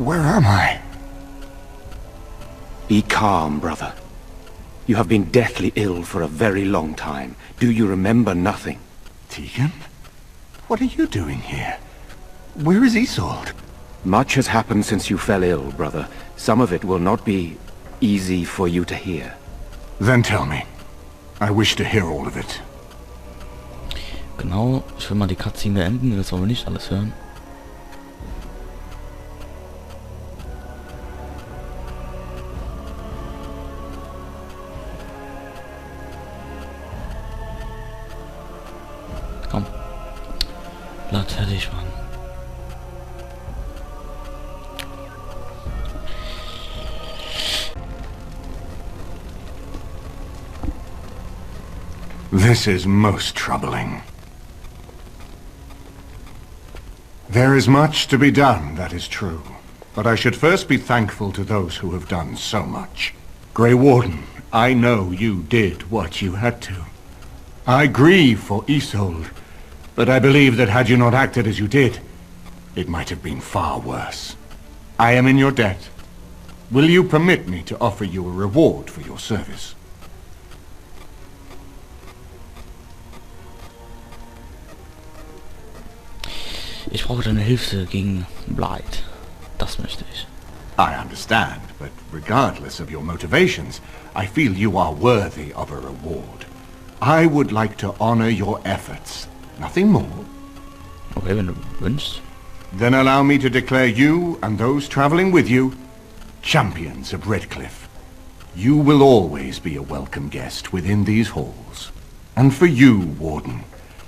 Where am I? Be calm, brother. You have been deathly ill for a very long time. Do you remember nothing? Tegan? What are you doing here? Where is Isolde? Much has happened since you fell ill, brother. Some of it will not be easy for you to hear. Then tell me. I wish to hear all of it. Genau, ich will mal die Cutscene beenden, das wollen wir nicht alles hören. Komm. Bleib fertig, Mann. This is most troubling. There is much to be done, that is true. But I should first be thankful to those who have done so much. Grey Warden, I know you did what you had to. I grieve for Isolde, but I believe that had you not acted as you did, it might have been far worse. I am in your debt. Will you permit me to offer you a reward for your service? Ich brauche deine Hilfe gegen Blight. Das möchte ich. I understand, but regardless of your motivations, I feel you are worthy of a reward. I would like to honor your efforts. Nothing more. Okay, wenn du wünschst. Then allow me to declare you and those traveling with you champions of Redcliffe. You will always be a welcome guest within these halls. And for you, Warden,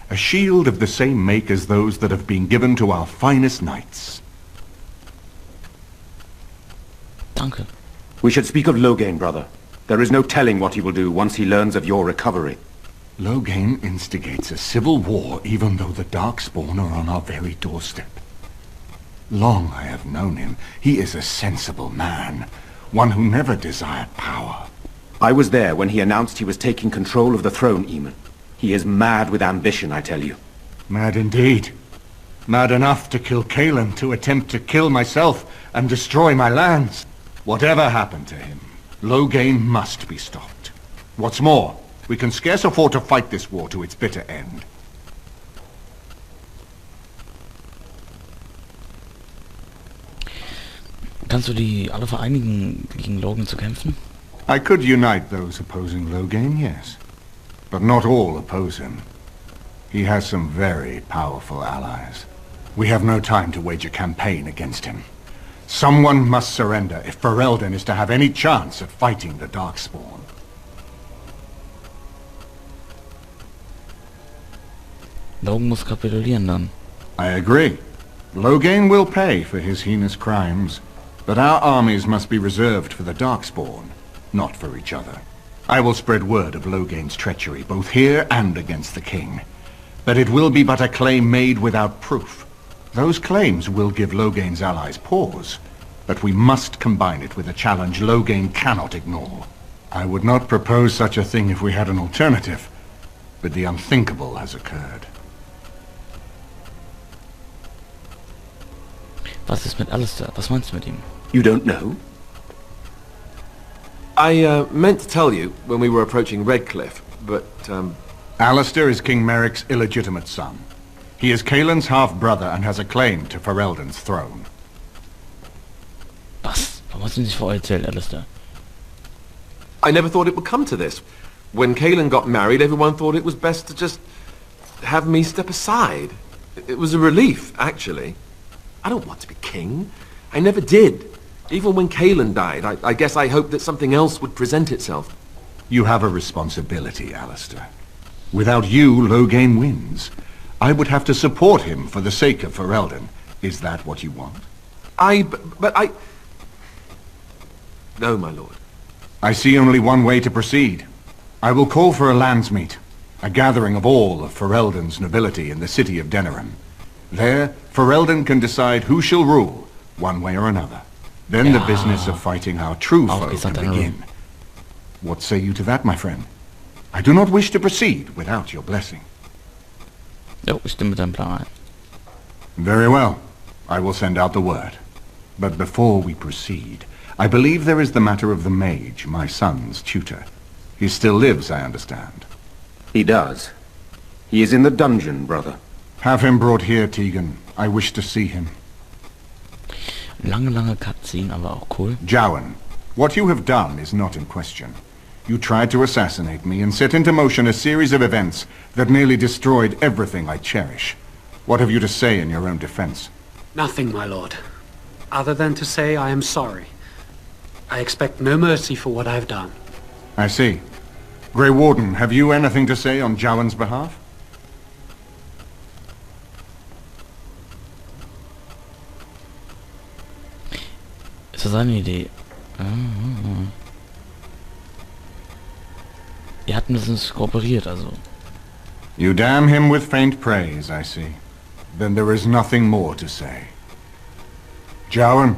a shield of the same make as those that have been given to our finest knights. Danke. We should speak of Loghain, brother. There is no telling what he will do once he learns of your recovery. Loghain instigates a civil war even though the Darkspawn are on our very doorstep. Long I have known him. He is a sensible man, one who never desired power. I was there when he announced he was taking control of the throne, Eamon. He is mad with ambition, I tell you. Mad indeed. Mad enough to kill Cailan, to attempt to kill myself and destroy my lands. Whatever happened to him, Loghain must be stopped. What's more, we can scarce afford to fight this war to its bitter end. Kannst du die alle vereinigen, gegen Logan zu kämpfen? I could unite those opposing Loghain, yes. But not all oppose him. He has some very powerful allies. We have no time to wage a campaign against him. Someone must surrender if Ferelden is to have any chance at fighting the Darkspawn. Logan muss kapitulieren dann. I agree. Loghain will pay for his heinous crimes, but our armies must be reserved for the Darkspawn, not for each other. I will spread word of Loghain's treachery, both here and against the king. But it will be but a claim made without proof. Those claims will give Loghain's allies pause, but we must combine it with a challenge Loghain cannot ignore. I would not propose such a thing if we had an alternative, but the unthinkable has occurred. Was ist mit Alistair? Was meinst du mit ihm? You don't know? I meant to tell you when we were approaching Redcliffe, but Alistair is King Merrick's illegitimate son. He is Cailan's half-brother and has a claim to Ferelden's throne. Was? Warum hast du nicht vorher erzählt, Alistair? I never thought it would come to this. When Cailan got married, everyone thought it was best to just have me step aside. It was a relief, actually. I don't want to be king. I never did. Even when Cailan died, I guess I hoped that something else would present itself. You have a responsibility, Alistair. Without you, Loghain wins. I would have to support him for the sake of Ferelden. Is that what you want? But I... No, my lord. I see only one way to proceed. I will call for a landsmeet, a gathering of all of Ferelden's nobility in the city of Denerim. There, Ferelden can decide who shall rule, one way or another. Then the business of fighting our true foe can begin. What say you to that, my friend? I do not wish to proceed without your blessing. Jo, ich stimme mit deinem Plan ein. Very well. I will send out the word. But before we proceed, I believe there is the matter of the mage, my son's tutor. He still lives, I understand. He does. He is in the dungeon, brother. Have him brought here, Tegan. I wish to see him. Lange Cutscene, aber auch cool. Jowan, what you have done is not in question. You tried to assassinate me and set into motion a series of events that nearly destroyed everything I cherish. What have you to say in your own defense? Nothing, my lord. Other than to say I am sorry. I expect no mercy for what I have done. I see. Grey Warden, have you anything to say on Jowan's behalf? Ist das eine Idee? Ihr habt mindestens kooperiert, also. You damn him with faint praise, I see. Then there is nothing more to say. Jowan,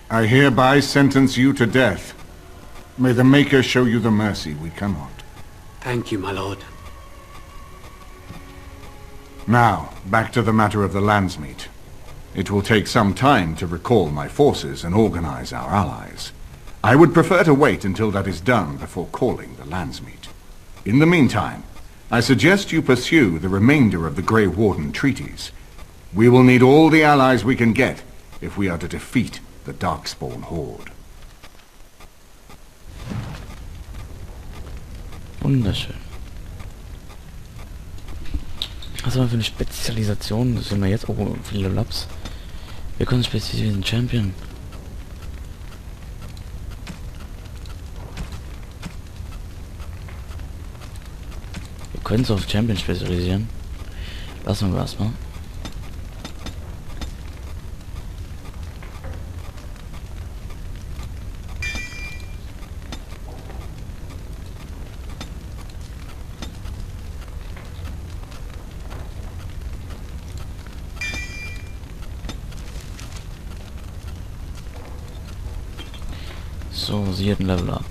I hereby sentence you to death. May the Maker show you the mercy we cannot. Thank you, my lord. Now, back to the matter of the Landsmeet. It will take some time to recall my forces and organize our allies. I would prefer to wait until that is done before calling the Landsmeet. In the meantime, I suggest you pursue the remainder of the Grey Warden treaties. We will need all the allies we can get if we are to defeat the Darkspawn Horde. Wunderschön. Was haben wir für eine Spezialisation? Das sehen wir jetzt. Oh, viele Labs. Wir können spezialisieren Champion. Wir können es auf Champion spezialisieren. Lassen wir erstmal. So, sie hat ein Level up.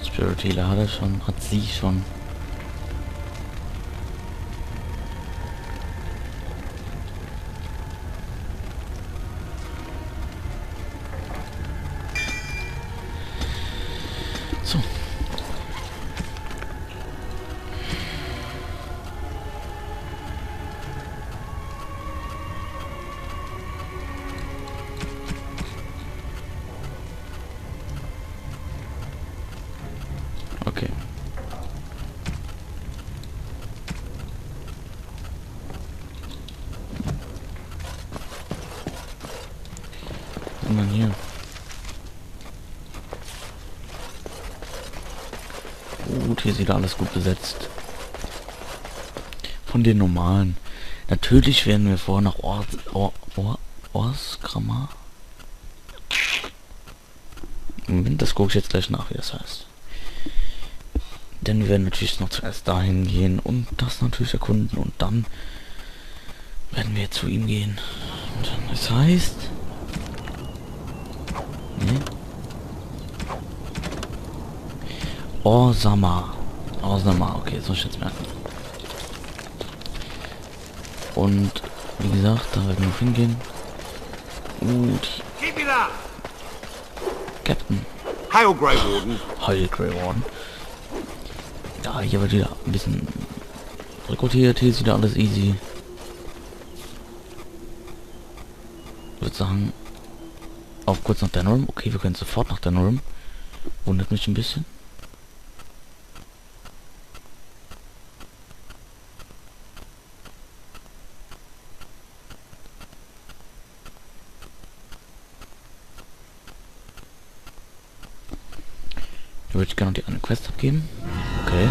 Spirit Healer hat er schon, hat sie schon. So. Okay. Was haben wir denn hier? Gut, hier sieht alles gut besetzt. Von den normalen. Natürlich werden wir vorher nach Orsgramma. Moment, das gucke ich jetzt gleich nach, wie das heißt. Denn wir werden natürlich noch zuerst dahin gehen und das natürlich erkunden und dann werden wir zu ihm gehen. Und dann, das heißt... Ne? Orsama. Orsama, okay, das muss ich jetzt merken. Und wie gesagt, da werden wir noch hingehen. Gut. Captain. Hail, Grey Warden. Heil, Grey Warden. Ja, hier wird wieder ein bisschen rekrutiert. Hier ist wieder alles easy. Ich würde sagen, auf kurz nach Denerim. Okay, wir können sofort nach Denerim. Wundert mich ein bisschen. Da würde ich gerne noch die eine Quest abgeben. Okay.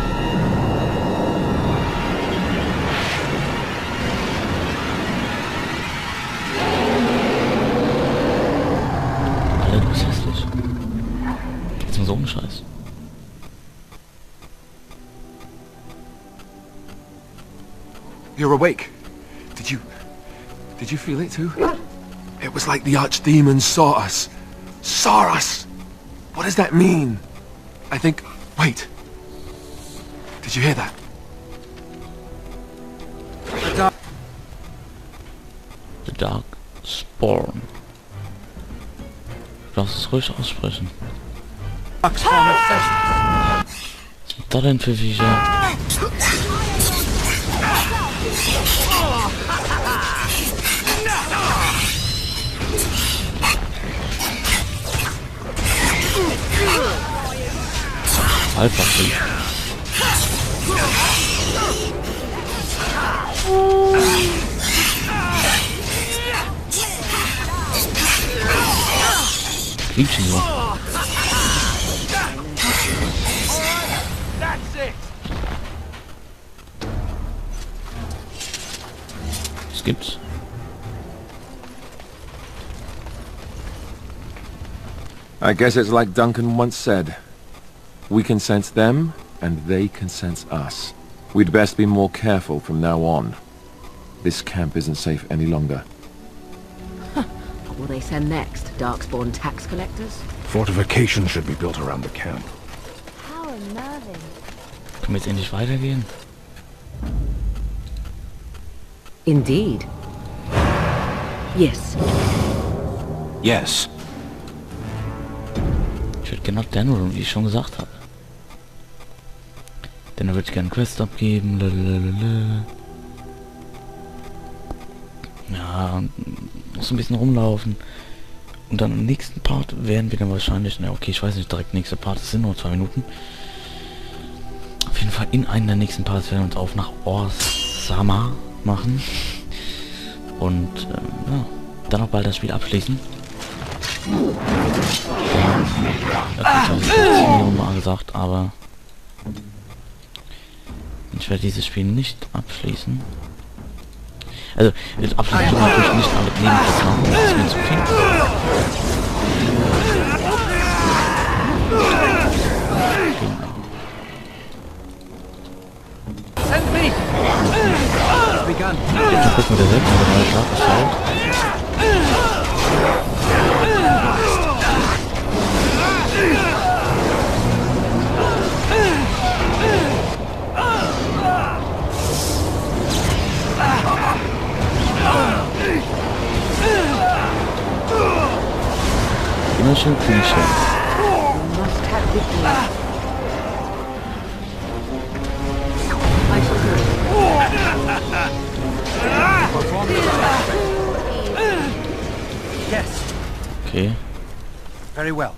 You're awake. Did you feel it too? It was like the archdemon saw us. Saw us! What does that mean? I think... Wait. Did you hear that? The Dark Spawn. Lass es ruhig aussprechen. Was sind da denn für Viecher? Alpha Krieg. Quietschen so. Was gibt's? I guess it's like Duncan once said. We can sense them, and they can sense us. We'd best be more careful from now on. This camp isn't safe any longer. What will they send next? Darkspawn tax collectors? Fortifications should be built around the camp. How unnerving. Können wir jetzt endlich weitergehen? Indeed. Yes. Yes. Ich würde gerne nach Denver, wie ich schon gesagt habe. Denn da würde ich gerne Quest abgeben. Lalalala. Ja, noch so ein bisschen rumlaufen. Und dann im nächsten Part werden wir dann wahrscheinlich, na okay, ich weiß nicht, direkt nächster Part, das sind nur 2 Minuten. Auf jeden Fall in einem der nächsten Parts werden wir uns auf nach Orsama machen. Und ja, dann auch bald das Spiel abschließen. Ja, gut, das habe ich mal gesagt, aber ich werde dieses Spiel nicht abschließen. Also, abschließen tue natürlich nicht alle Nebenquests machen, das ist mir zu viel. Jetzt gucken wir direkt, wenn der neue Tag ist. Immer schön Klischee. Must have victory. I shall do it. Yes, Okay. very well.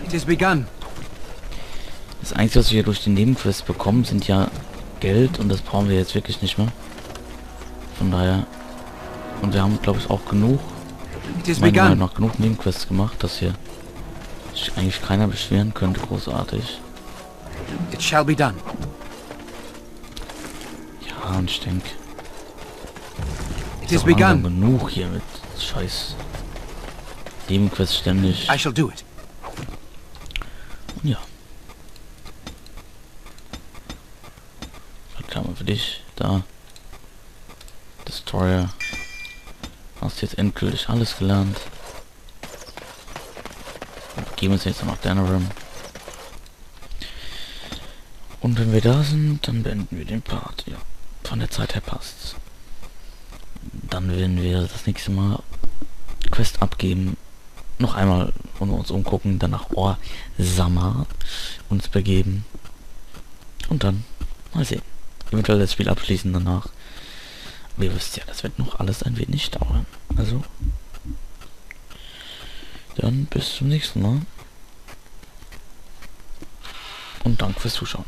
It is begun. Das Einzige, was wir durch die Nebenquests bekommen, sind ja Geld und das brauchen wir jetzt wirklich nicht mehr. Von daher. Und wir haben, glaube ich, auch genug. It is Meiner Meinung begun. nach genug Nebenquests gemacht, dass hier sich eigentlich keiner beschweren könnte, großartig. It shall be done. Ja, und ich denke, It is auch langsam begun. genug hier mit scheiß Nebenquests ständig. I shall do it. Und ja. Klammer für dich, da. Destroyer. Hast jetzt endgültig alles gelernt. Wir begeben uns jetzt noch nach Danarum. Und wenn wir da sind, dann beenden wir den Part. Ja, von der Zeit her passt's. Dann werden wir das nächste Mal Quest abgeben. Noch einmal und uns umgucken, dann nach Orsama uns begeben. Und dann mal sehen. Eventuell das Spiel abschließen danach. Aber ihr wisst ja, das wird noch alles ein wenig dauern. Also, dann bis zum nächsten Mal. Und danke fürs Zuschauen.